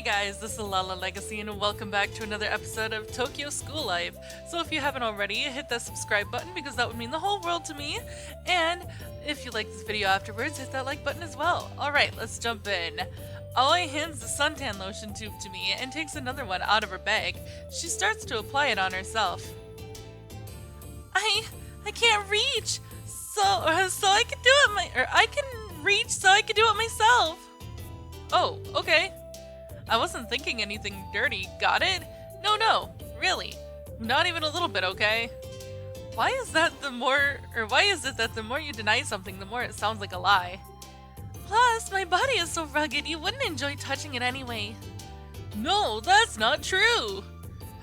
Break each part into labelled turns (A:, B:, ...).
A: guys, this is Lala Legacy and welcome back to another episode of Tokyo School Life. So if you haven't already, hit that subscribe button because that would mean the whole world to me. And if you like this video afterwards, hit that like button as well. Alright, let's jump in. Aoi hands the suntan lotion tube to me and takes another one out of her bag. She starts to apply it on herself. I can't reach, so I can do it I can reach so I can do it myself. Oh, okay. I wasn't thinking anything dirty, got it? No, really. Not even a little bit, okay? Why is it that the more you deny something, the more it sounds like a lie? Plus, my body is so rugged, you wouldn't enjoy touching it anyway. No, that's not true!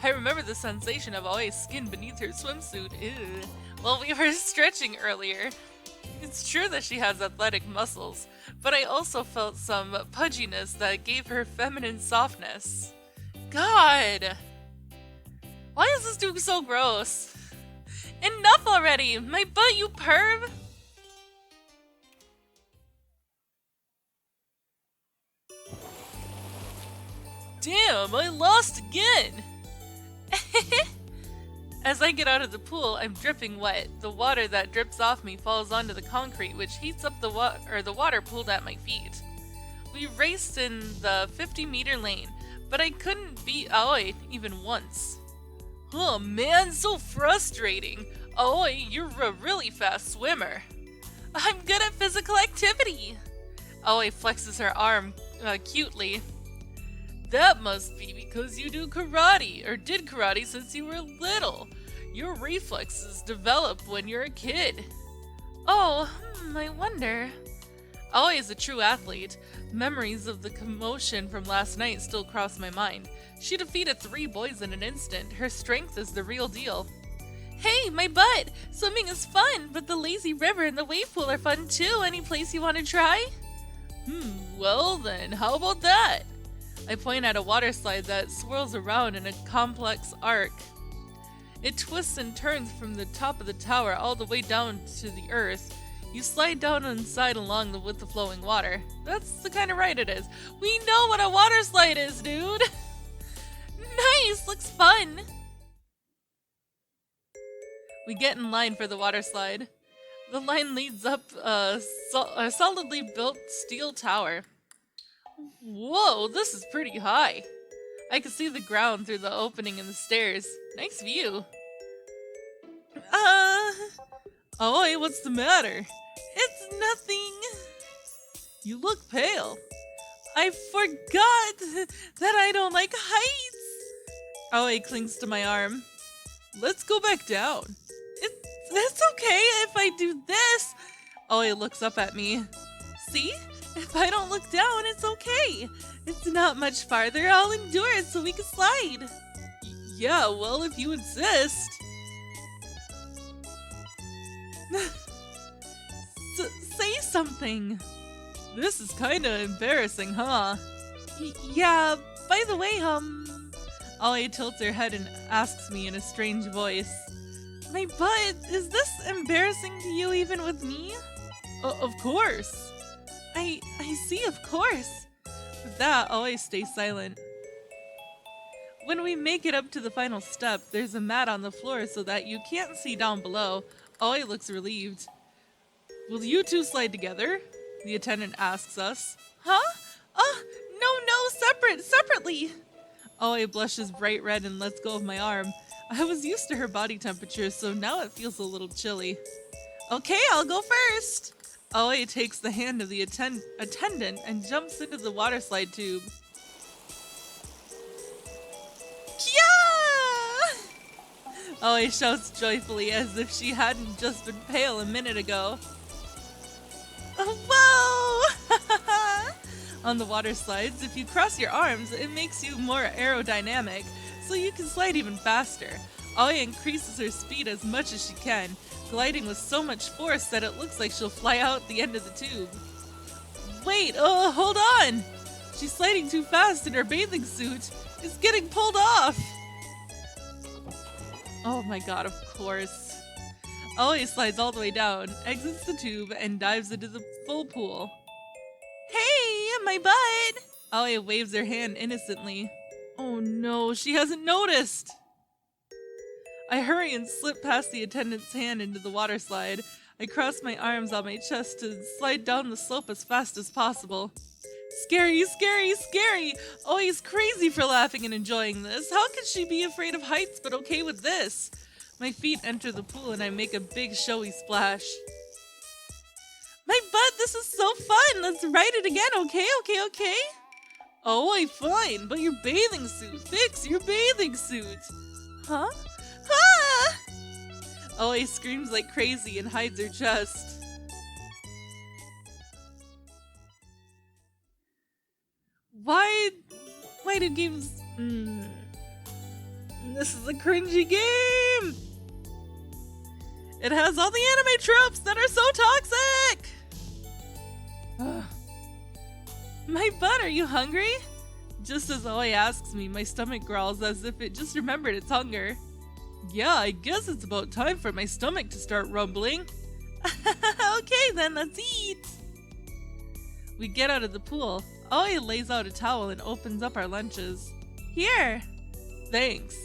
A: I remember the sensation of Aoi's skin beneath her swimsuit, ew, while we were stretching earlier. It's true that she has athletic muscles, but I also felt some pudginess that gave her feminine softness. God! Why is this dude so gross? Enough already! My butt, you perv! Damn, I lost again! As I get out of the pool, I'm dripping wet. The water that drips off me falls onto the concrete, which heats up the water pooled at my feet. We raced in the 50-meter lane, but I couldn't beat Aoi even once. Oh man, so frustrating. Aoi, you're a really fast swimmer. I'm good at physical activity. Aoi flexes her arm cutely. That must be because you do karate, or did karate since you were little. Your reflexes develop when you're a kid. Oh, I wonder. Aoi is a true athlete. Memories of the commotion from last night still cross my mind. She defeated 3 boys in an instant. Her strength is the real deal. Hey, my butt! Swimming is fun, but the lazy river and the wave pool are fun too. Any place you want to try? Well then, how about that? I point at a water slide that swirls around in a complex arc. It twists and turns from the top of the tower all the way down to the earth. You slide down inside along with the flowing water. That's the kind of ride it is. We know what a water slide is, dude! Nice! Looks fun! We get in line for the water slide. The line leads up a solidly built steel tower. Whoa, this is pretty high. I can see the ground through the opening in the stairs. Nice view. Aoi, what's the matter? It's nothing. You look pale. I forgot that I don't like heights. Aoi clings to my arm. Let's go back down. It's okay if I do this. Aoi looks up at me. See? If I don't look down, it's okay. It's not much farther. I'll endure it so we can slide. Yeah, well, if you insist. Say something. This is kinda embarrassing, huh? Yeah, by the way, Aoi tilts her head and asks me in a strange voice. My butt, is this embarrassing to you even with me? Of course. I see, of course. With that, Aoi stays silent. When we make it up to the final step, there's a mat on the floor so that you can't see down below. Aoi looks relieved. Will you two slide together? The attendant asks us. Huh? No, separately. Aoi blushes bright red and lets go of my arm. I was used to her body temperature, so now it feels a little chilly. Okay, I'll go first. Aoi takes the hand of the attendant and jumps into the water slide tube. Yeah! Aoi shouts joyfully as if she hadn't just been pale a minute ago. Whoa! On the water slides, if you cross your arms, it makes you more aerodynamic, so you can slide even faster. Aoi increases her speed as much as she can, gliding with so much force that it looks like she'll fly out the end of the tube. Wait, hold on! She's sliding too fast and her bathing suit is getting pulled off! Oh my god, of course. Aoi slides all the way down, exits the tube, and dives into the full pool. Hey, my butt! Aoi waves her hand innocently. Oh no, she hasn't noticed! I hurry and slip past the attendant's hand into the water slide. I cross my arms on my chest to slide down the slope as fast as possible. Scary, scary, scary! Aoi's crazy for laughing and enjoying this. How could she be afraid of heights but okay with this? My feet enter the pool and I make a big showy splash. My butt, this is so fun! Let's ride it again, okay? Aoi, fine, but your bathing suit. Fix your bathing suit. Huh? Ah! Aoi screams like crazy and hides her chest. Why do games... This is a cringy game! It has all the anime tropes that are so toxic! My butt, are you hungry? Just as Aoi asks me, my stomach growls as if it just remembered its hunger. Yeah, I guess it's about time for my stomach to start rumbling. Okay then, let's eat! We get out of the pool. Aoi lays out a towel and opens up our lunches. Here! Thanks.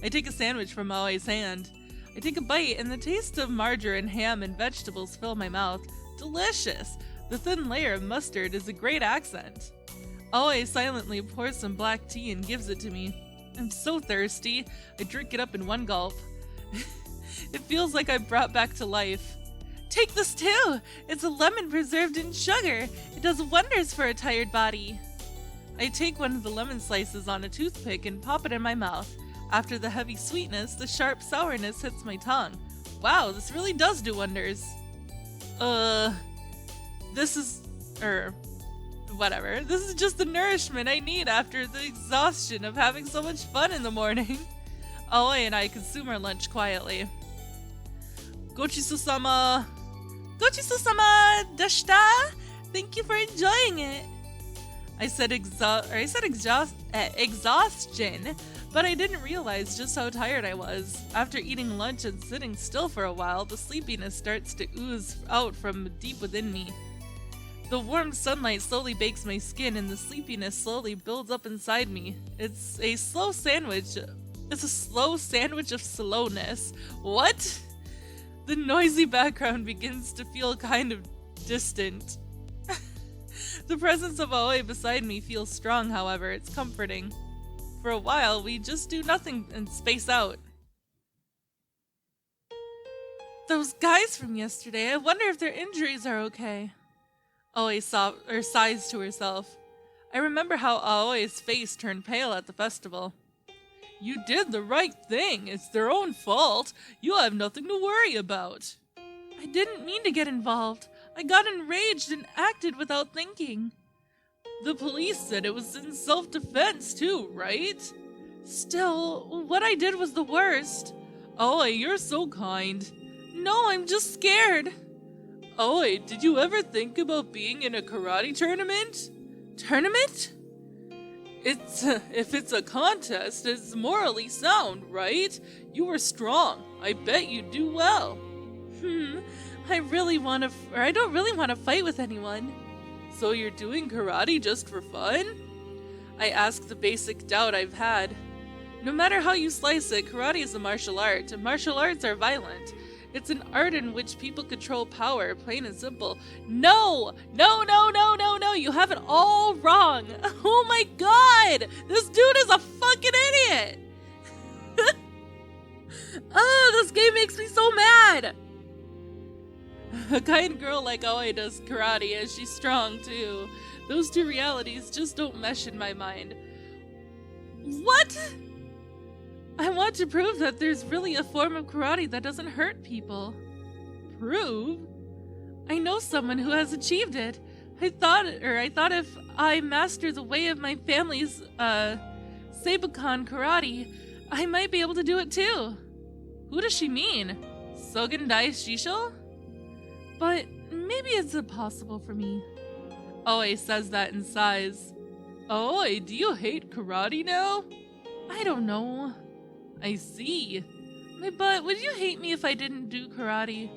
A: I take a sandwich from Aoi's hand. I take a bite and the taste of margarine, ham, and vegetables fill my mouth. Delicious! The thin layer of mustard is a great accent. Aoi silently pours some black tea and gives it to me. I'm so thirsty. I drink it up in one gulp. It feels like I'm brought back to life. Take this too! It's a lemon preserved in sugar. It does wonders for a tired body. I take one of the lemon slices on a toothpick and pop it in my mouth. After the heavy sweetness, the sharp sourness hits my tongue. Wow, this really does do wonders. Whatever. This is just the nourishment I need after the exhaustion of having so much fun in the morning. Aoi and I consume our lunch quietly. Gochisu-sama! Gochisu-sama deshita! Thank you for enjoying it. I said exhaustion, but I didn't realize just how tired I was. After eating lunch and sitting still for a while, the sleepiness starts to ooze out from deep within me. The warm sunlight slowly bakes my skin and the sleepiness slowly builds up inside me. It's a slow sandwich of slowness. What? The noisy background begins to feel kind of distant. The presence of Aoi beside me feels strong, however, it's comforting. For a while, we just do nothing and space out. Those guys from yesterday, I wonder if their injuries are okay. Aoi sighs to herself. I remember how Aoi's face turned pale at the festival. You did the right thing. It's their own fault. You have nothing to worry about. I didn't mean to get involved. I got enraged and acted without thinking. The police said it was in self-defense too, right? Still, what I did was the worst. Aoi, you're so kind. No, I'm just scared. Aoi, did you ever think about being in a karate tournament? Tournament? If it's a contest, it's morally sound, right? You were strong. I bet you'd do well. I don't really want to fight with anyone. So you're doing karate just for fun? I ask the basic doubt I've had. No matter how you slice it, karate is a martial art, and martial arts are violent. It's an art in which people control power, plain and simple. No, you have it all wrong. Oh my god, this dude is a fucking idiot. This game makes me so mad. A kind girl like Aoi does karate, and she's strong too. Those two realities just don't mesh in my mind. What? I want to prove that there's really a form of karate that doesn't hurt people. Prove? I know someone who has achieved it. I thought if I master the way of my family's, Seibukan karate, I might be able to do it too. Who does she mean? Sogen Dai Shisho? But maybe it's impossible for me. Aoi says that and sighs. Aoi, do you hate karate now? I don't know. I see. My butt, would you hate me if I didn't do karate?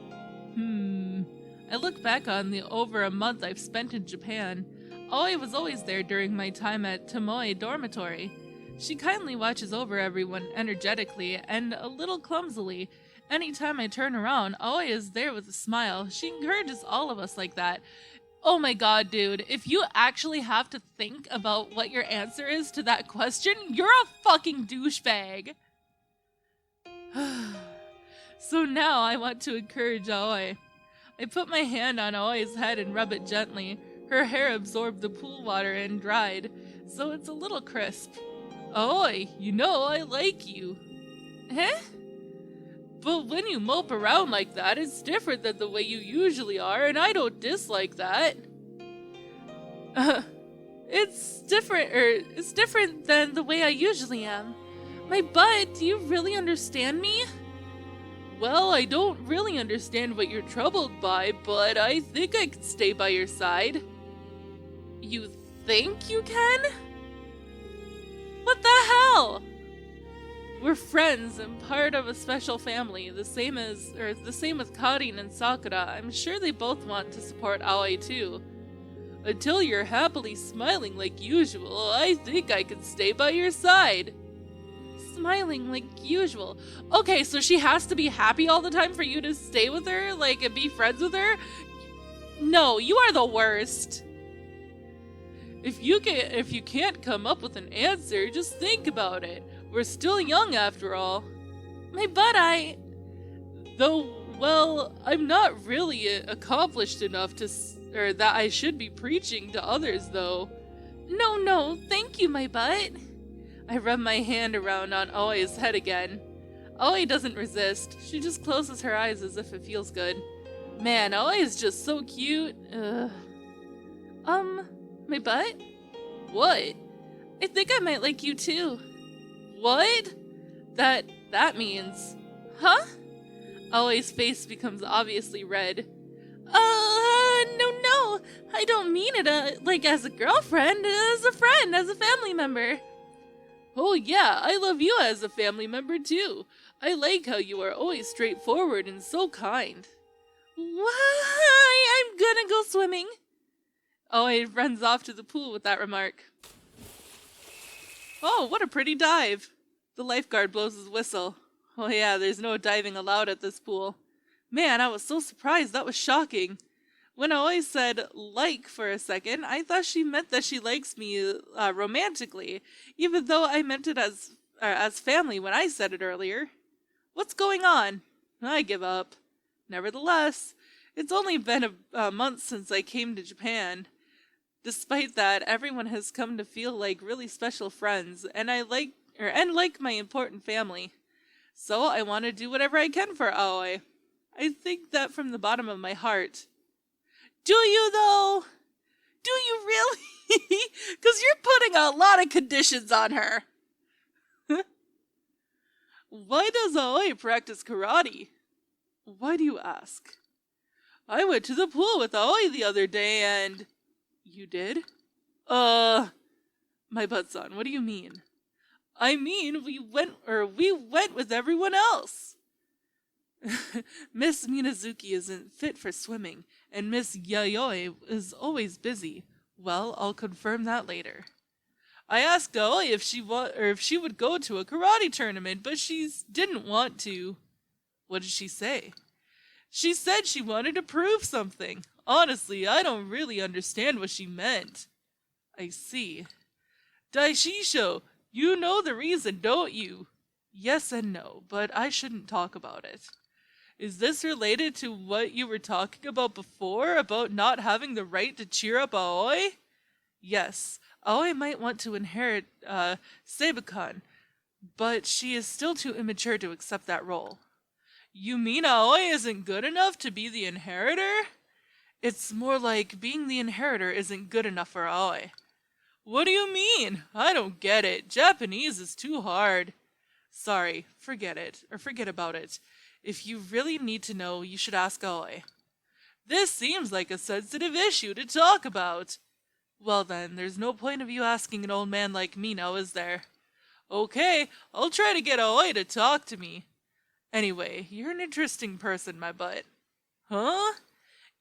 A: I look back on the over a month I've spent in Japan. Aoi was always there during my time at Tomoe Dormitory. She kindly watches over everyone energetically and a little clumsily. Anytime I turn around, Aoi is there with a smile. She encourages all of us like that. Oh my god, dude, if you actually have to think about what your answer is to that question, you're a fucking douchebag. So now I want to encourage Aoi. I put my hand on Aoi's head and rub it gently. Her hair absorbed the pool water and dried, so it's a little crisp. Aoi, you know I like you. Huh? But when you mope around like that, it's different than the way you usually are, and I don't dislike that. It's different than the way I usually am. My butt, do you really understand me? Well, I don't really understand what you're troubled by, but I think I can stay by your side. You think you can? What the hell? We're friends and part of a special family, the same with Karin and Sakura. I'm sure they both want to support Aoi too. Until you're happily smiling like usual, I think I can stay by your side. Smiling like usual. Okay, so she has to be happy all the time for you to stay with her, like, and be friends with her? No, you are the worst. If you can't come up with an answer, just think about it. We're still young after all. I'm not really accomplished enough that I should be preaching to others, though. No, thank you, my butt. I rub my hand around on Aoi's head again. Aoi doesn't resist. She just closes her eyes as if it feels good. Man, Aoi is just so cute. My butt? What? I think I might like you too. What? That means... Huh? Aoi's face becomes obviously red. No, I don't mean it, like as a girlfriend, as a friend, as a family member. Oh yeah, I love you as a family member too. I like how you are always straightforward and so kind. Why? I'm gonna go swimming. Aoi runs off to the pool with that remark. Oh, what a pretty dive. The lifeguard blows his whistle. Oh yeah, there's no diving allowed at this pool. Man, I was so surprised, that was shocking. When Aoi said like for a second, I thought she meant that she likes me romantically, even though I meant it as family when I said it earlier. What's going on? I give up. Nevertheless, it's only been a month since I came to Japan. Despite that, everyone has come to feel like really special friends, and like my important family. So I want to do whatever I can for Aoi. I think that from the bottom of my heart. Do you, though? Do you really? Because you're putting a lot of conditions on her. Why does Aoi practice karate? Why do you ask? I went to the pool with Aoi the other day and... You did? My butt-son, what do you mean? I mean, we went with everyone else. Miss Minazuki isn't fit for swimming, and Miss Yayoi is always busy. Well, I'll confirm that later. I asked Aoi if she would go to a karate tournament, but she didn't want to. What did she say? She said she wanted to prove something. Honestly, I don't really understand what she meant. I see. Daishisho, you know the reason, don't you? Yes and no, but I shouldn't talk about it. Is this related to what you were talking about before, about not having the right to cheer up Aoi? Yes, Aoi might want to inherit Seibukan, but she is still too immature to accept that role. You mean Aoi isn't good enough to be the inheritor? It's more like being the inheritor isn't good enough for Aoi. What do you mean? I don't get it. Japanese is too hard. Sorry, forget it, or forget about it. If you really need to know, you should ask Aoi. This seems like a sensitive issue to talk about. Well then, there's no point of you asking an old man like me now, is there? Okay, I'll try to get Aoi to talk to me. Anyway, you're an interesting person, my butt. Huh?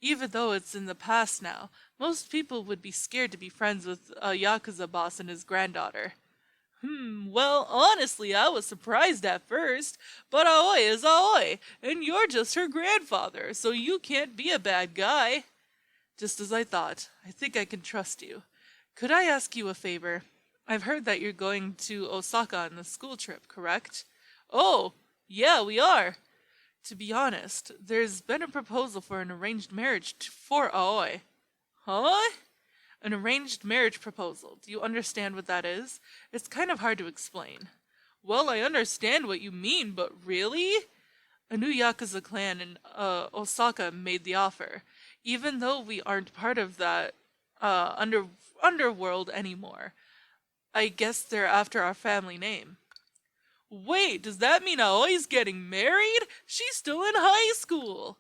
A: Even though it's in the past now, most people would be scared to be friends with a Yakuza boss and his granddaughter. Well, honestly, I was surprised at first, but Aoi is Aoi, and you're just her grandfather, so you can't be a bad guy. Just as I thought. I think I can trust you. Could I ask you a favor? I've heard that you're going to Osaka on the school trip, correct? Oh, yeah, we are. To be honest, there's been a proposal for an arranged marriage for Aoi. Huh? An arranged marriage proposal. Do you understand what that is? It's kind of hard to explain. Well, I understand what you mean, but really? A new Yakuza clan in Osaka made the offer, even though we aren't part of that underworld anymore. I guess they're after our family name. Wait, does that mean Aoi's getting married? She's still in high school.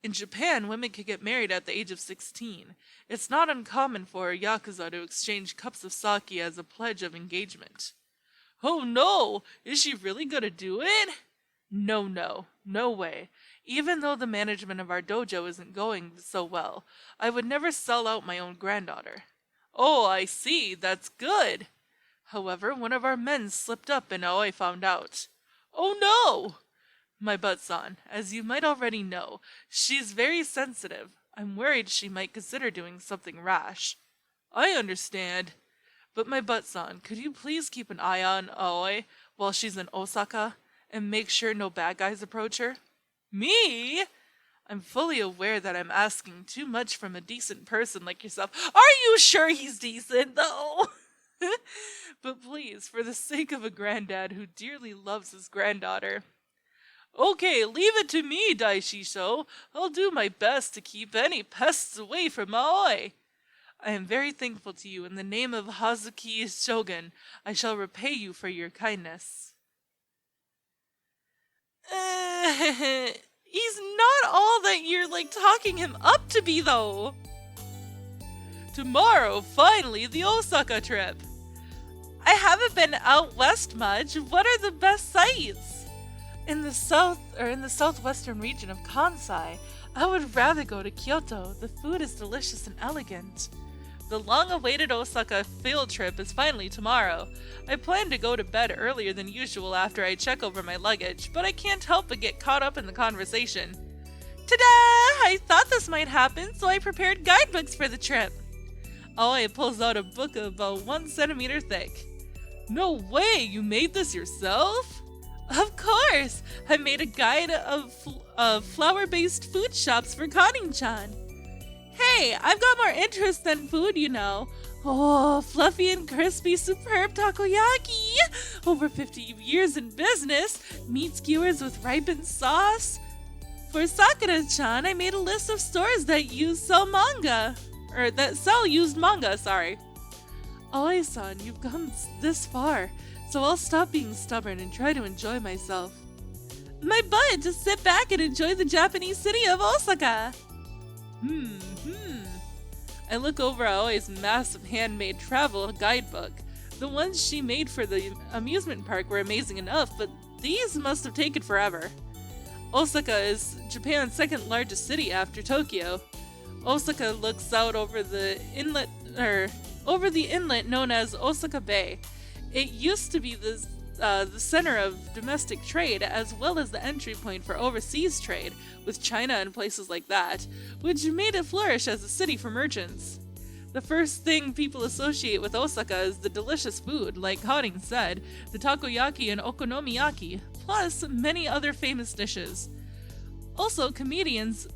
A: In Japan, women can get married at the age of 16. It's not uncommon for a Yakuza to exchange cups of sake as a pledge of engagement. Oh no! Is she really gonna do it? No way. Even though the management of our dojo isn't going so well, I would never sell out my own granddaughter. Oh, I see. That's good. However, one of our men slipped up and Aoi found out. Oh no! My butt-san, as you might already know, she's very sensitive. I'm worried she might consider doing something rash. I understand. But my butt-san, could you please keep an eye on Aoi while she's in Osaka and make sure no bad guys approach her? Me? I'm fully aware that I'm asking too much from a decent person like yourself. Are you sure he's decent, though? But please, for the sake of a granddad who dearly loves his granddaughter. Okay, leave it to me, Daishisho. I'll do my best to keep any pests away from Aoi. I am very thankful to you. In the name of Hazuki Shogun, I shall repay you for your kindness. He's not all that you're, talking him up to be, though. Tomorrow, finally, the Osaka trip. I haven't been out west much. What are the best sights? In the southwestern region of Kansai, I would rather go to Kyoto. The food is delicious and elegant. The long-awaited Osaka field trip is finally tomorrow. I plan to go to bed earlier than usual after I check over my luggage, but I can't help but get caught up in the conversation. Ta-da! I thought this might happen, so I prepared guidebooks for the trip. Aoi pulls out a book about 1 centimeter thick. No way! You made this yourself? Of course! I made a guide of flour-based food shops for Kanin-chan. Hey, I've got more interest than food, you know. Oh, fluffy and crispy, superb takoyaki! Over 50 years in business, meat skewers with ripened sauce. For Sakura-chan, I made a list of stores that sell used manga, sorry. Aoi-san, you've come this far, so I'll stop being stubborn and try to enjoy myself. My butt, just sit back and enjoy the Japanese city of Osaka. I look over Aoi's massive handmade travel guidebook. The ones she made for the amusement park were amazing enough, but these must have taken forever. Osaka is Japan's second largest city after Tokyo. Osaka looks out over the inlet known as Osaka Bay. It used to be the center of domestic trade, as well as the entry point for overseas trade with China and places like that, which made it flourish as a city for merchants. The first thing people associate with Osaka is the delicious food, like Karin said, the takoyaki and okonomiyaki, plus many other famous dishes. Also comedians.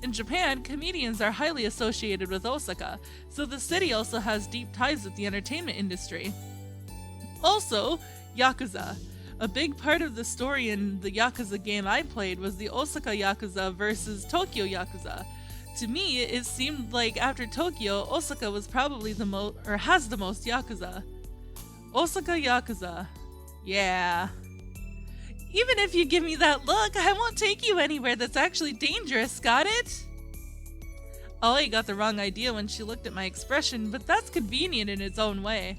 A: In Japan, comedians are highly associated with Osaka, so the city also has deep ties with the entertainment industry. Also, Yakuza. A big part of the story in the Yakuza game I played was the Osaka Yakuza versus Tokyo Yakuza. To me, it seemed like after Tokyo, Osaka was probably has the most Yakuza. Osaka Yakuza. Yeah. Even if you give me that look, I won't take you anywhere that's actually dangerous, got it? Aoi got the wrong idea when she looked at my expression, but that's convenient in its own way.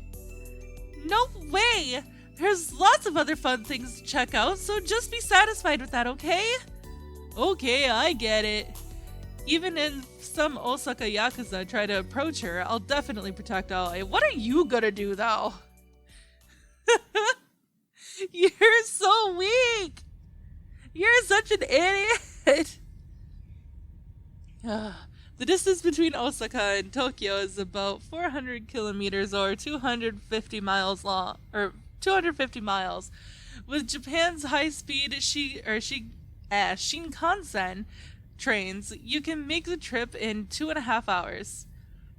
A: No way! There's lots of other fun things to check out, so just be satisfied with that, okay? Okay, I get it. Even if some Osaka Yakuza try to approach her, I'll definitely protect Aoi. What are you gonna do, though? You're so weak! You're such an idiot! The distance between Osaka and Tokyo is about 400 kilometers or 250 miles long, or 250 miles. With Japan's high-speed Shinkansen trains, you can make the trip in 2.5 hours.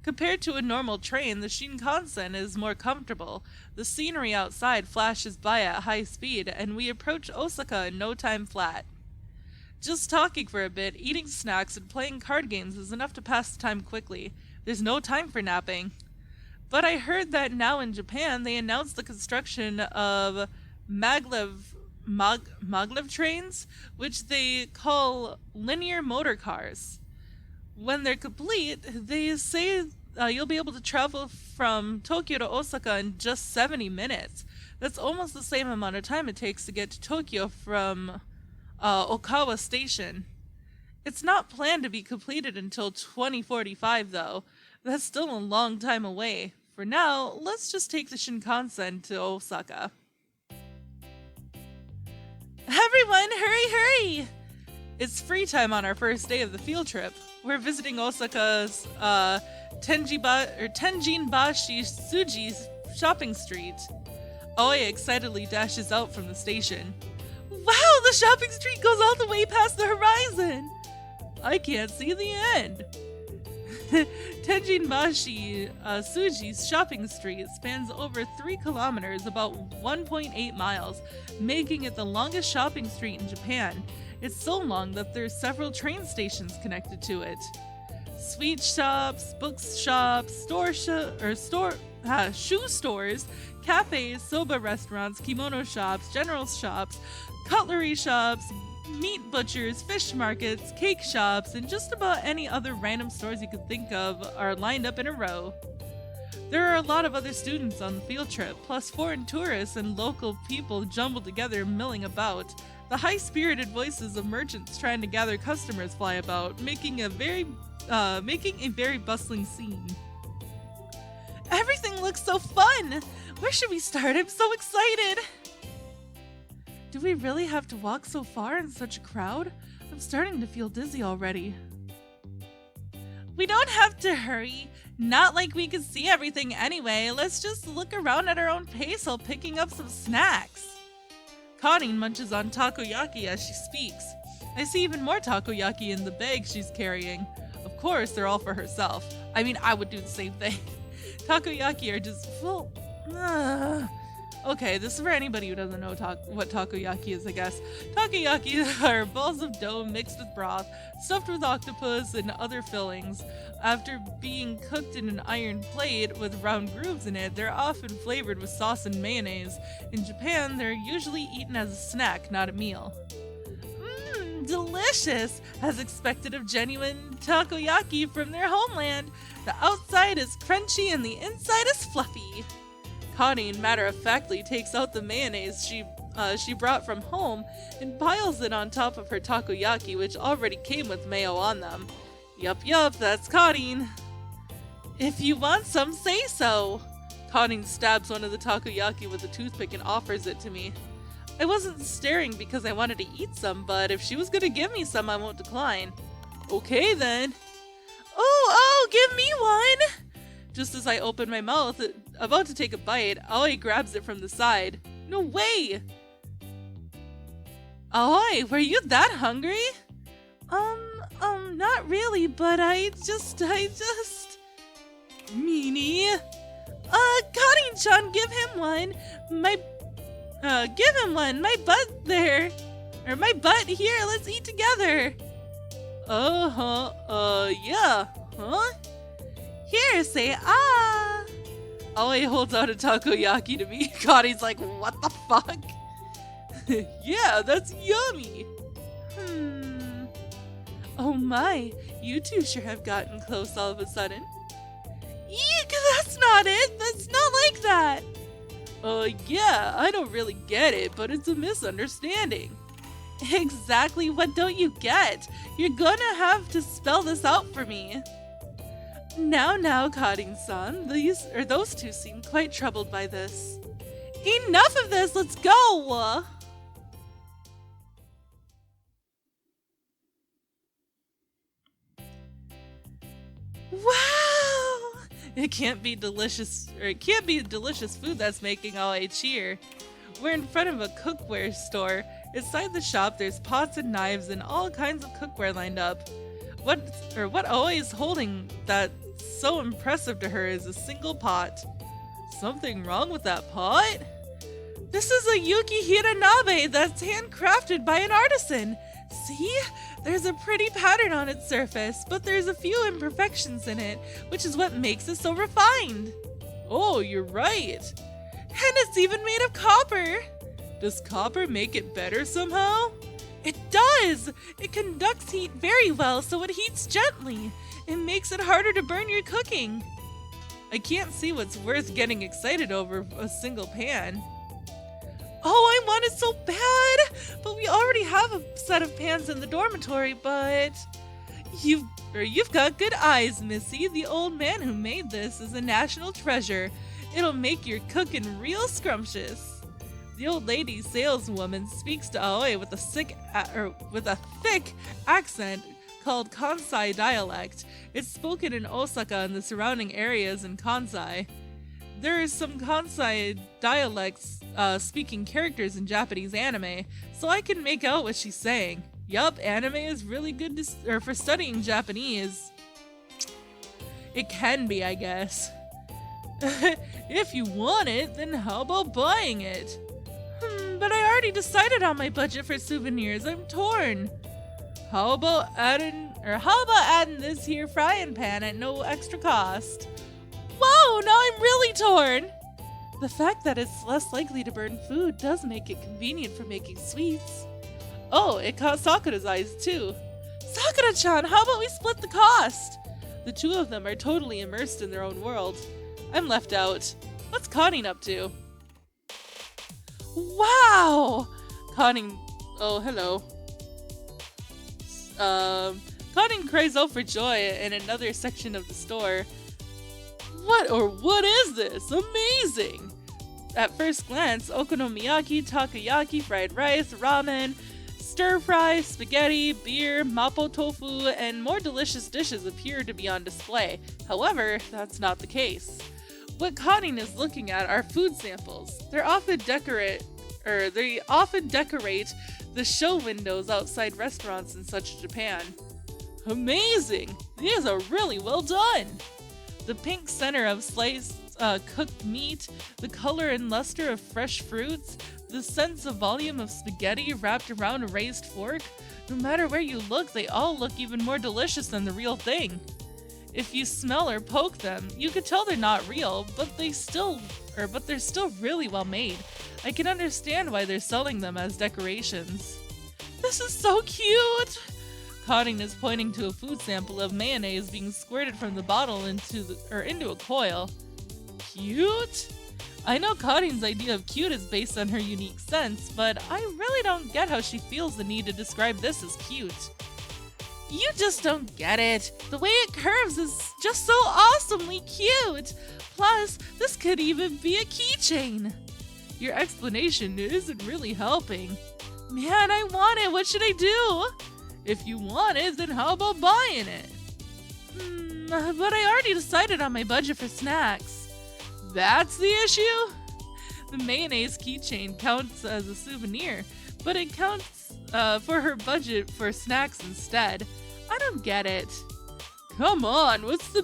A: Compared to a normal train, the Shinkansen is more comfortable. The scenery outside flashes by at high speed, and we approach Osaka in no time flat. Just talking for a bit, eating snacks, and playing card games is enough to pass the time quickly. There's no time for napping. But I heard that now in Japan they announced the construction of maglev trains, which they call linear motor cars. When they're complete, they say you'll be able to travel from Tokyo to Osaka in just 70 minutes. That's almost the same amount of time it takes to get to Tokyo from Okawa Station. It's not planned to be completed until 2045, though. That's still a long time away. For now, let's just take the Shinkansen to Osaka. Everyone, hurry! It's free time on our first day of the field trip. We're visiting Osaka's Tenjinbashi Suji's shopping street. Aoi excitedly dashes out from the station. Wow, the shopping street goes all the way past the horizon! I can't see the end. Tenjinbashi Suji's shopping street spans over 3 kilometers, about 1.8 miles, making it the longest shopping street in Japan. It's so long that there's several train stations connected to it. Sweet shops, bookshops, shoe stores, cafes, soba restaurants, kimono shops, general shops, cutlery shops, meat butchers, fish markets, cake shops, and just about any other random stores you could think of are lined up in a row. There are a lot of other students on the field trip, plus foreign tourists and local people jumbled together milling about. The high-spirited voices of merchants trying to gather customers fly about, making a very bustling scene. Everything looks so fun! Where should we start? I'm so excited! Do we really have to walk so far in such a crowd? I'm starting to feel dizzy already. We don't have to hurry. Not like we can see everything anyway. Let's just look around at our own pace while picking up some snacks. Connie munches on takoyaki as she speaks. I see even more takoyaki in the bag she's carrying. Of course, they're all for herself. I mean, I would do the same thing. Takoyaki are just full. Okay, this is for anybody who doesn't know what takoyaki is, I guess. Takoyaki are balls of dough mixed with broth, stuffed with octopus and other fillings. After being cooked in an iron plate with round grooves in it, they're often flavored with sauce and mayonnaise. In Japan, they're usually eaten as a snack, not a meal. Delicious! As expected of genuine takoyaki from their homeland. The outside is crunchy and the inside is fluffy. Connie matter-of-factly takes out the mayonnaise she brought from home and piles it on top of her takoyaki, which already came with mayo on them. Yup, that's Connie. If you want some, say so. Connie stabs one of the takoyaki with a toothpick and offers it to me. I wasn't staring because I wanted to eat some, but if she was gonna give me some, I won't decline. Okay then. Oh, give me one! Just as I open my mouth, about to take a bite, Aoi grabs it from the side. No way! Aoi, were you that hungry? Not really, but I just... Meanie. Karin-chan, give him one. Give him one. My butt there. Or my butt here, let's eat together. Yeah. Huh? Here, say ah! Aoi holds out a takoyaki to me. Connie's like, what the fuck? Yeah, that's yummy! Oh my, you two sure have gotten close all of a sudden. Eek, that's not it! That's not like that! Yeah, I don't really get it, but it's a misunderstanding. Exactly, what don't you get? You're gonna have to spell this out for me. Now, Cotting-san, those two seem quite troubled by this. Enough of this, let's go! Wow! It can't be delicious, or it can't be delicious food that's making AOI cheer. We're in front of a cookware store. Inside the shop, there's pots and knives and all kinds of cookware lined up. What AOI is holding that's so impressive to her is a single pot. Something wrong with that pot? This is a Yuki Hiranabe that's handcrafted by an artisan. See? There's a pretty pattern on its surface, but there's a few imperfections in it, which is what makes it so refined. Oh, you're right. And it's even made of copper. Does copper make it better somehow? It does! It conducts heat very well, so it heats gently. It makes it harder to burn your cooking. I can't see what's worth getting excited over a single pan. Oh, I want it so bad! But we already have a set of pans in the dormitory, but... You've got good eyes, Missy. The old man who made this is a national treasure. It'll make your cooking real scrumptious. The old lady saleswoman speaks to AOI with a thick accent called Kansai dialect. It's spoken in Osaka and the surrounding areas in Kansai. There is some Kansai dialects speaking characters in Japanese anime, so I can make out what she's saying. Yup, anime is really good for studying Japanese. It can be, I guess. If you want it, then how about buying it? But I already decided on my budget for souvenirs. I'm torn. How about adding this here frying pan at no extra cost? Whoa, now I'm really torn. The fact that it's less likely to burn food does make it convenient for making sweets. Oh, it caught Sakura's eyes too. Sakura-chan, how about we split the cost? The two of them are totally immersed in their own world. I'm left out. What's Conning up to? Wow! Conning... Oh, hello. Conning cries out for joy in another section of the store. What is this? Amazing! At first glance, okonomiyaki, takoyaki, fried rice, ramen, stir-fry, spaghetti, beer, mapo tofu, and more delicious dishes appear to be on display. However, that's not the case. What Conning is looking at are food samples. They often decorate the show windows outside restaurants in such Japan. Amazing! These are really well done! The pink center of sliced cooked meat, the color and luster of fresh fruits, the sense of volume of spaghetti wrapped around a raised fork. No matter where you look, they all look even more delicious than the real thing. If you smell or poke them, you could tell they're not real, but they're still really well made. I can understand why they're selling them as decorations. This is so cute! Conning is pointing to a food sample of mayonnaise being squirted from the bottle into a coil. Cute? I know Conning's idea of cute is based on her unique sense, but I really don't get how she feels the need to describe this as cute. You just don't get it. The way it curves is just so awesomely cute. Plus, this could even be a keychain. Your explanation isn't really helping. Man, I want it. What should I do? If you want it, then how about buying it? But I already decided on my budget for snacks. That's the issue? The mayonnaise keychain counts as a souvenir, but it counts for her budget for snacks instead. I don't get it. Come on, what's the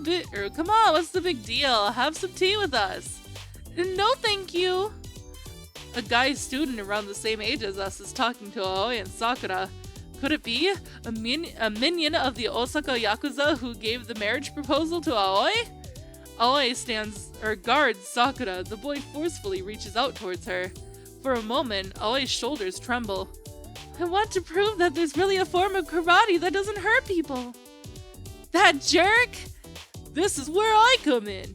A: big deal? Have some tea with us. No, thank you. A guy student around the same age as us is talking to Aoi and Sakura. Could it be a minion of the Osaka Yakuza who gave the marriage proposal to Aoi? Aoi guards Sakura. The boy forcefully reaches out towards her. For a moment, Aoi's shoulders tremble. I want to prove that there's really a form of karate that doesn't hurt people. That jerk! This is where I come in.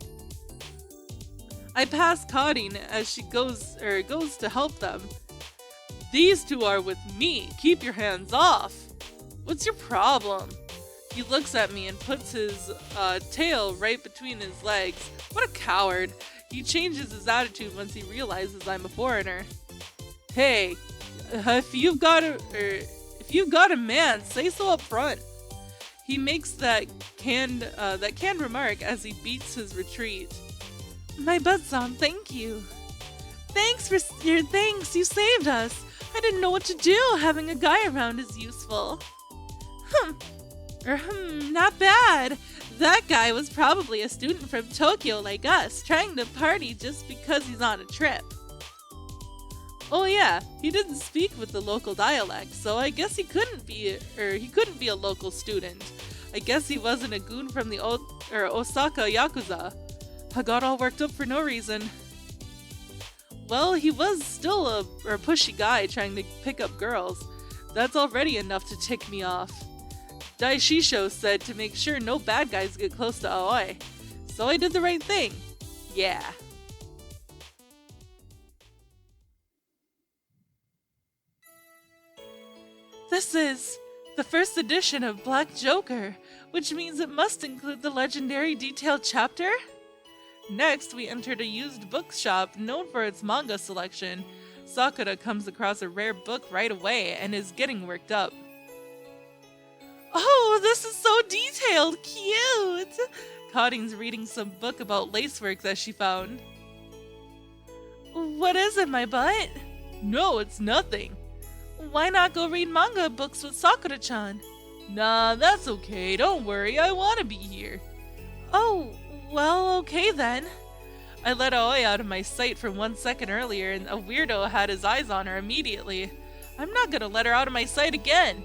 A: I pass Conning as she goes to help them. These two are with me. Keep your hands off. What's your problem? He looks at me and puts his tail right between his legs. What a coward. He changes his attitude once he realizes I'm a foreigner. Hey, if you've got a man, say so up front. He makes that canned remark as he beats his retreat. My butt's on, thank you. Thanks, you saved us. I didn't know what to do. Having a guy around is useful. Not bad. That guy was probably a student from Tokyo like us, trying to party just because he's on a trip. Oh yeah, he didn't speak with the local dialect, so I guess he couldn't be a local student. I guess he wasn't a goon from the Osaka Yakuza. I got all worked up for no reason. Well, he was still a pushy guy trying to pick up girls. That's already enough to tick me off. Daishisho said to make sure no bad guys get close to Aoi. So I did the right thing. Yeah. This is the first edition of Black Joker, which means it must include the legendary detailed chapter? Next, we entered a used bookshop known for its manga selection. Sakura comes across a rare book right away and is getting worked up. Oh, this is so detailed! Cute! Cotting's reading some book about lacework that she found. What is it, my butt? No, it's nothing. Why not go read manga books with Sakura-chan? Nah, that's okay. Don't worry, I want to be here. Oh, well, okay then. I let Aoi out of my sight from 1 second earlier and a weirdo had his eyes on her immediately. I'm not gonna let her out of my sight again.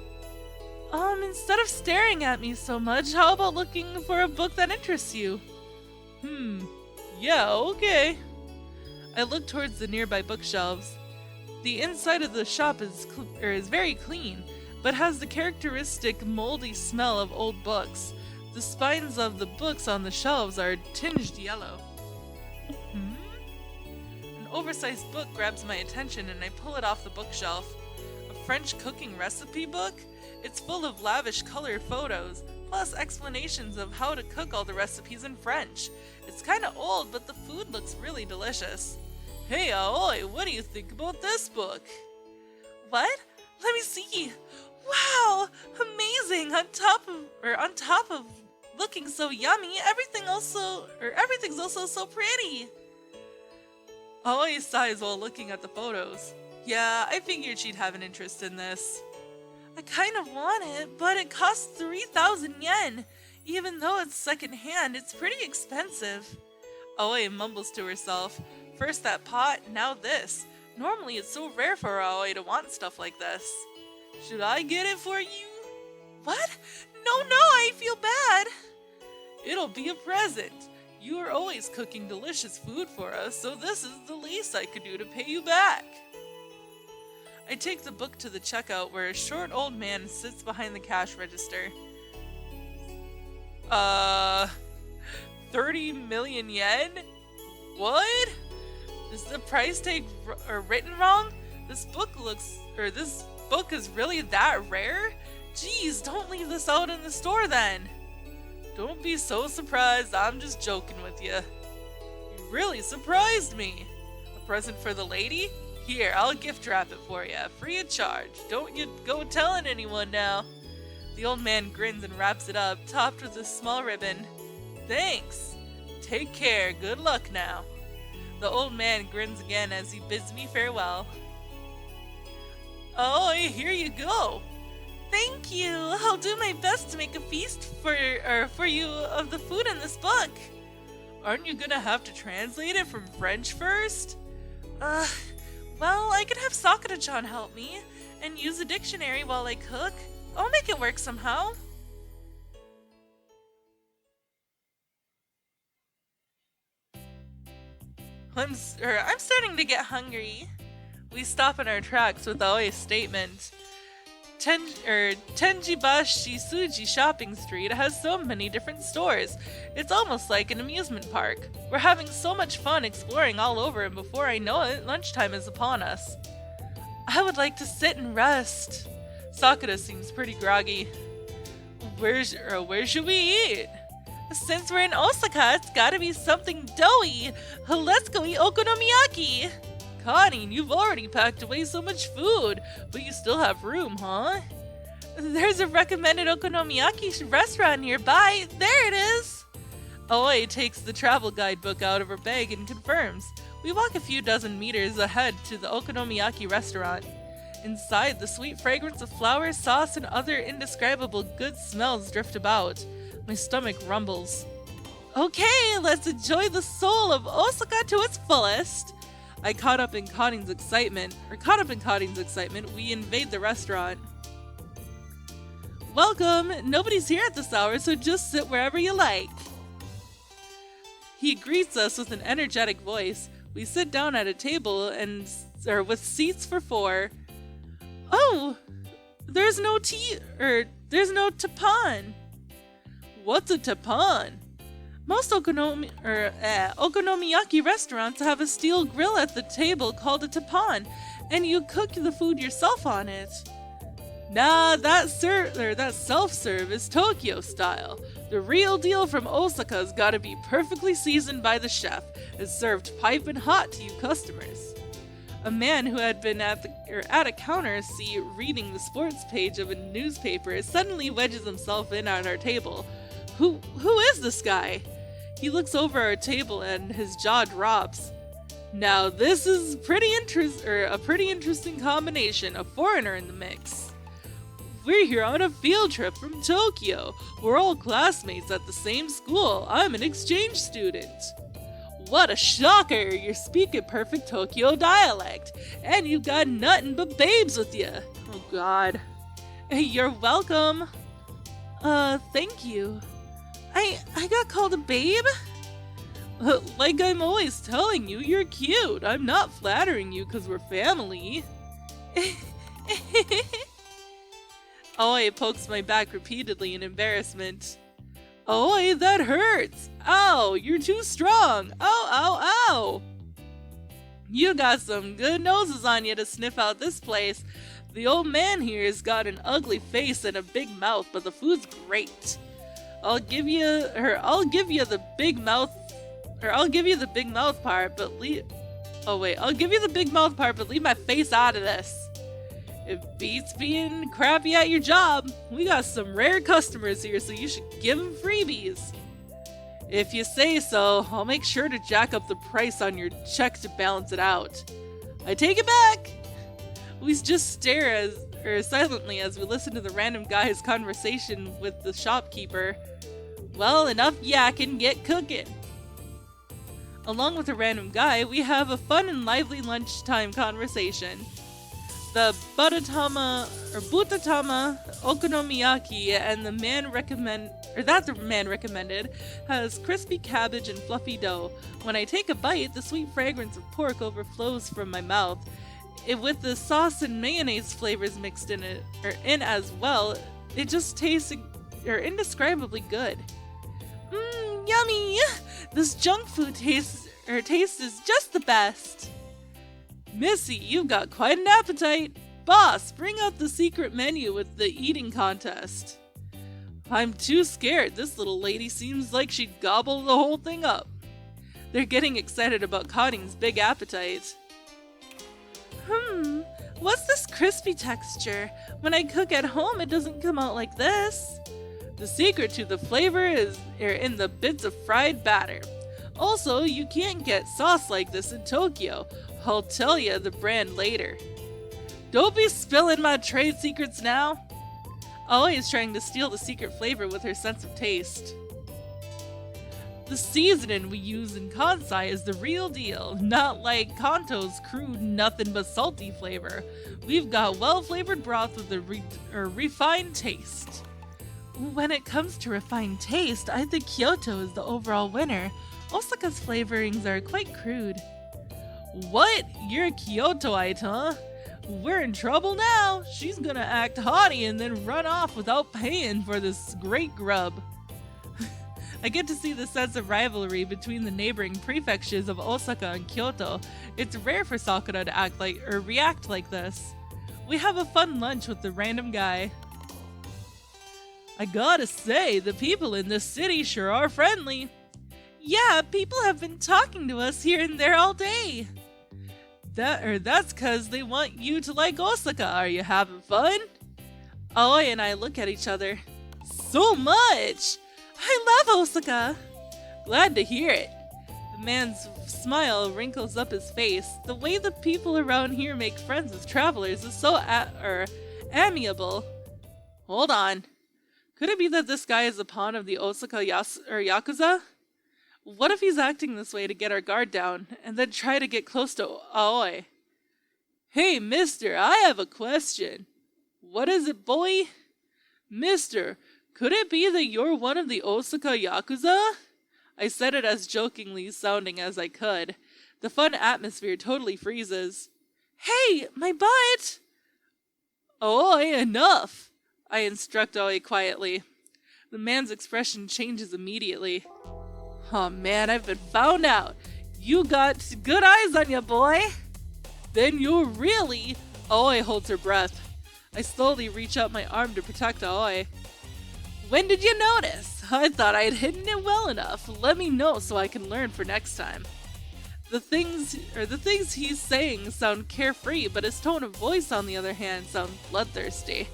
A: Instead of staring at me so much, how about looking for a book that interests you? Yeah, okay. I looked towards the nearby bookshelves. The inside of the shop is very clean, but has the characteristic moldy smell of old books. The spines of the books on the shelves are tinged yellow. An oversized book grabs my attention and I pull it off the bookshelf. A French cooking recipe book? It's full of lavish color photos, plus explanations of how to cook all the recipes in French. It's kinda old, but the food looks really delicious. Hey Aoi, what do you think about this book? What? Let me see. Wow, amazing! On top of looking so yummy, everything's also so pretty. Aoi sighs while looking at the photos. Yeah, I figured she'd have an interest in this. I kind of want it, but it costs 3,000 yen. Even though it's secondhand, it's pretty expensive. Aoi mumbles to herself. First that pot, now this. Normally it's so rare for Aoi to want stuff like this. Should I get it for you? What? No, I feel bad. It'll be a present. You are always cooking delicious food for us, so this is the least I could do to pay you back. I take the book to the checkout where a short old man sits behind the cash register. 30 million yen? What? Is the price tag written wrong? This book is really that rare? Geez, don't leave this out in the store then. Don't be so surprised, I'm just joking with you. You really surprised me. A present for the lady? Here, I'll gift wrap it for you, free of charge. Don't you go telling anyone now. The old man grins and wraps it up, topped with a small ribbon. Thanks. Take care, good luck now. The old man grins again as he bids me farewell. Oh, here you go. Thank you. I'll do my best to make a feast for you of the food in this book. Aren't you gonna have to translate it from French first? Well, I could have Sakura-chan help me and use a dictionary while I cook. I'll make it work somehow. I'm starting to get hungry. We stop in our tracks with Aoi's statement. Tenjibashi Suji Shopping Street has so many different stores. It's almost like an amusement park. We're having so much fun exploring all over and before I know it, lunchtime is upon us. I would like to sit and rest. Sakura seems pretty groggy. Where should we eat? Since we're in Osaka, it's gotta be something doughy. Let's go eat okonomiyaki. Connie, you've already packed away so much food, but you still have room, huh? There's a recommended okonomiyaki restaurant nearby. There it is. Aoi takes the travel guidebook out of her bag and confirms. We walk a few dozen meters ahead to the okonomiyaki restaurant. Inside, the sweet fragrance of flour, sauce, and other indescribable good smells drift about. My stomach rumbles. Okay, let's enjoy the soul of Osaka to its fullest. Caught up in Connie's excitement, we invade the restaurant. Welcome! Nobody's here at this hour, so just sit wherever you like. He greets us with an energetic voice. We sit down at a table with seats for 4. Oh! There's no tapan. What's a tapan? Most okonomiyaki restaurants have a steel grill at the table called a tapan, and you cook the food yourself on it. Nah, that self-serve is Tokyo style. The real deal from Osaka's gotta be perfectly seasoned by the chef and served piping hot to you customers. A man who had been at a counter seat reading the sports page of a newspaper suddenly wedges himself in at our table. Who is this guy? He looks over our table and his jaw drops. Now this is a pretty interesting combination, a foreigner in the mix. We're here on a field trip from Tokyo. We're all classmates at the same school. I'm an exchange student. What a shocker! You're speaking perfect Tokyo dialect, and you've got nothing but babes with you. Oh God. You're welcome. Thank you. I got called a babe? Like I'm always telling you, you're cute. I'm not flattering you because we're family. Aoi pokes my back repeatedly in embarrassment. Aoi, that hurts! Ow, you're too strong! Ow, ow, ow! You got some good noses on you to sniff out this place. The old man here's got an ugly face and a big mouth, but the food's great. I'll give you the big mouth part, but leave my face out of this. It beats being crappy at your job. We got some rare customers here, so you should give them freebies. If you say so, I'll make sure to jack up the price on your check to balance it out. I take it back. We just stare silently as we listen to the random guy's conversation with the shopkeeper. Well, enough yakking, get cooking. Along with the random guy, we have a fun and lively lunchtime conversation. The butatama okonomiyaki and the man recommended has crispy cabbage and fluffy dough. When I take a bite, the sweet fragrance of pork overflows from my mouth. With the sauce and mayonnaise flavors mixed in as well, it just tastes indescribably good. Yummy! This junk food taste is just the best. Missy, you've got quite an appetite. Boss, bring out the secret menu with the eating contest. I'm too scared. This little lady seems like she'd gobble the whole thing up. They're getting excited about Connie's big appetite. What's this crispy texture? When I cook at home, it doesn't come out like this. The secret to the flavor is in the bits of fried batter. Also, you can't get sauce like this in Tokyo. I'll tell you the brand later. Don't be spilling my trade secrets now. Aoi is trying to steal the secret flavor with her sense of taste. The seasoning we use in Kansai is the real deal, not like Kanto's crude nothing but salty flavor. We've got well-flavored broth with a refined taste. When it comes to refined taste, I think Kyoto is the overall winner. Osaka's flavorings are quite crude. What? You're a Kyotoite, huh? We're in trouble now. She's gonna act haughty and then run off without paying for this great grub. I get to see the sense of rivalry between the neighboring prefectures of Osaka and Kyoto. It's rare for Sakura to react like this. We have a fun lunch with the random guy. I gotta say, the people in this city sure are friendly. Yeah, people have been talking to us here and there all day. That's cause they want you to like Osaka. Are you having fun? Aoi and I look at each other. So much! I love Osaka! Glad to hear it. The man's smile wrinkles up his face. The way the people around here make friends with travelers is so amiable. Hold on. Could it be that this guy is a pawn of the Osaka Yakuza? What if he's acting this way to get our guard down, and then try to get close to Aoi? Hey, mister, I have a question. What is it, boy? Mister, could it be that you're one of the Osaka Yakuza? I said it as jokingly sounding as I could. The fun atmosphere totally freezes. Hey, my butt! Aoi, enough! I instruct Aoi quietly. The man's expression changes immediately. Oh man, I've been found out. You got good eyes on you, boy. Then you really... Aoi holds her breath. I slowly reach out my arm to protect Aoi. When did you notice? I thought I had hidden it well enough. Let me know so I can learn for next time. The things he's saying sound carefree, but his tone of voice on the other hand sounds bloodthirsty.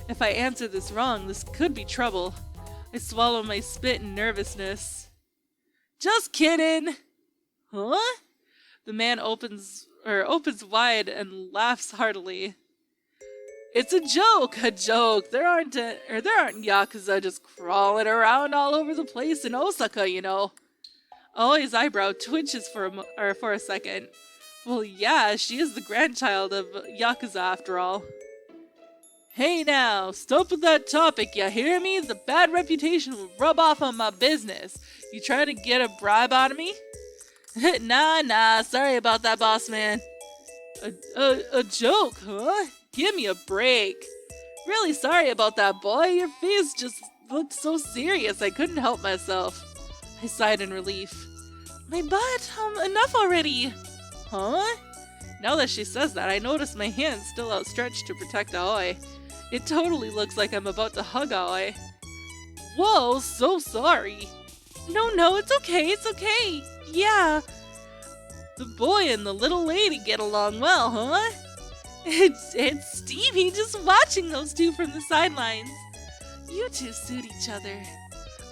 A: If I answer this wrong, this could be trouble. I swallow my spit in nervousness. Just kidding! Huh? The man opens wide and laughs heartily. It's a joke! There aren't Yakuza just crawling around all over the place in Osaka, you know. Aoi's eyebrow twitches for a second. Well, yeah, she is the grandchild of Yakuza after all. Hey now, stop with that topic, ya hear me? The bad reputation will rub off on my business. You trying to get a bribe out of me? Nah, sorry about that, boss man. A joke, huh? Give me a break. Really sorry about that, boy. Your face just looked so serious I couldn't help myself. I sighed in relief. My butt, enough already. Huh? Now that she says that, I notice my hand still outstretched to protect Aoi. It totally looks like I'm about to hug Aoi. Whoa, so sorry. No, it's okay. Yeah. The boy and the little lady get along well, huh? It's Stevie just watching those two from the sidelines. You two suit each other.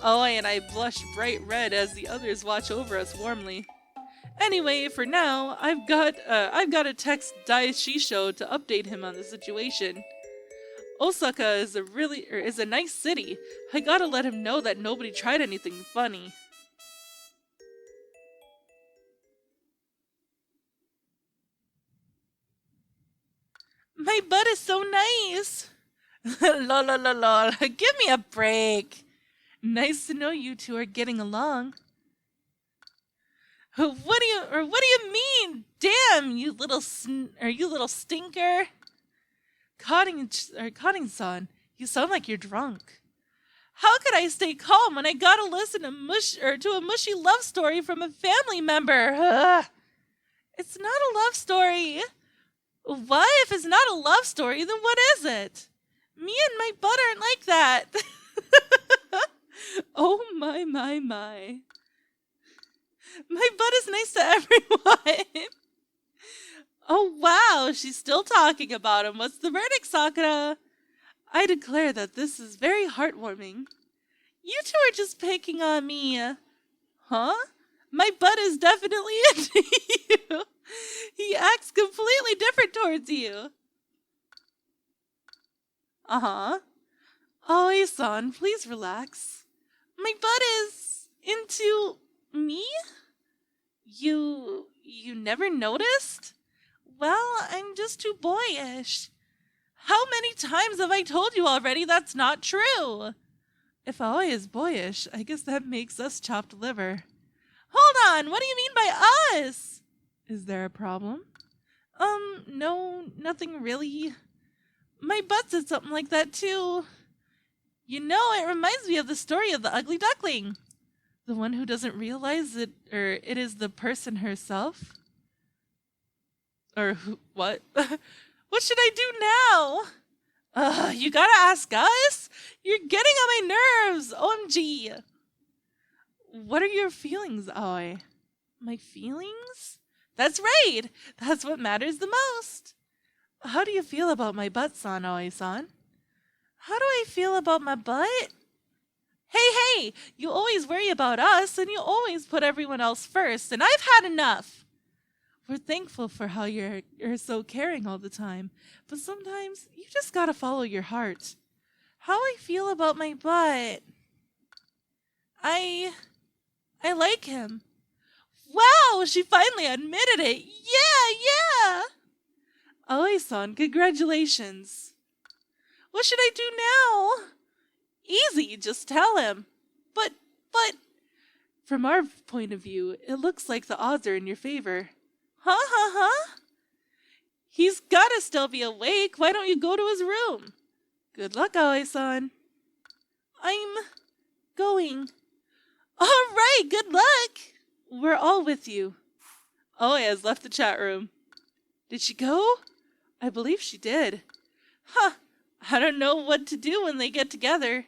A: Aoi and I blush bright red as the others watch over us warmly. Anyway, for now, I've got to text Dai Shisho to update him on the situation. Osaka is a nice city. I gotta let him know that nobody tried anything funny. My butt is so nice. Lol. Give me a break. Nice to know you two are getting along. What do you mean? Damn, you little stinker. Cotting-san, you sound like you're drunk. How could I stay calm when I gotta listen to a mushy love story from a family member? Ugh. It's not a love story. What? If it's not a love story, then what is it? Me and my butt aren't like that. Oh my. My butt is nice to everyone. Oh wow, she's still talking about him. What's the verdict, Sakura? I declare that this is very heartwarming. You two are just picking on me. Huh? My butt is definitely into you. He acts completely different towards you. Uh-huh. Aoi-san, please relax. My butt is into me? You never noticed? Well, I'm just too boyish. How many times have I told you already that's not true? If Aoi is boyish, I guess that makes us chopped liver. Hold on, what do you mean by us? Is there a problem? No, nothing really. My butt said something like that too. You know, it reminds me of the story of the ugly duckling. The one who doesn't realize it is the person herself? Or who, what? What should I do now? You gotta ask us? You're getting on my nerves, OMG. What are your feelings, Aoi? My feelings? That's right! That's what matters the most. How do you feel about my butt-san, Aoi-san? How do I feel about my butt? Hey, you always worry about us and you always put everyone else first, and I've had enough. We're thankful for how you're so caring all the time, but sometimes you just gotta follow your heart. How I feel about my butt? I like him. Wow, she finally admitted it. Yeah. Aoi-san, congratulations. What should I do now? Easy, just tell him. But, from our point of view, it looks like the odds are in your favor. Huh? He's gotta still be awake. Why don't you go to his room? Good luck, Aoi-san. I'm going. All right, good luck. We're all with you. Aoi has left the chat room. Did she go? I believe she did. Huh. I don't know what to do when they get together.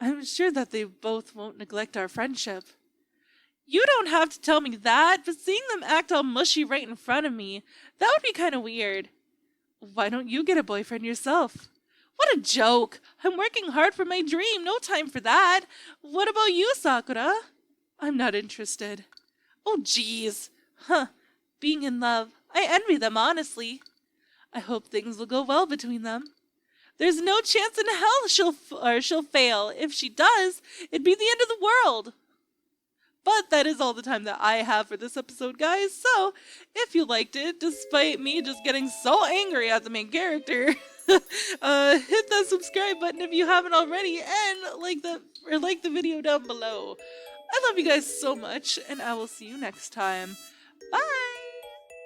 A: I'm sure that they both won't neglect our friendship. You don't have to tell me that, but seeing them act all mushy right in front of me, that would be kind of weird. Why don't you get a boyfriend yourself? What a joke! I'm working hard for my dream, no time for that. What about you, Sakura? I'm not interested. Oh, jeez. Being in love, I envy them, honestly. I hope things will go well between them. There's no chance in hell she'll fail. If she does, it'd be the end of the world. But that is all the time that I have for this episode, guys. So, if you liked it, despite me just getting so angry at the main character, hit that subscribe button if you haven't already, and like the video down below. I love you guys so much, and I will see you next time. Bye!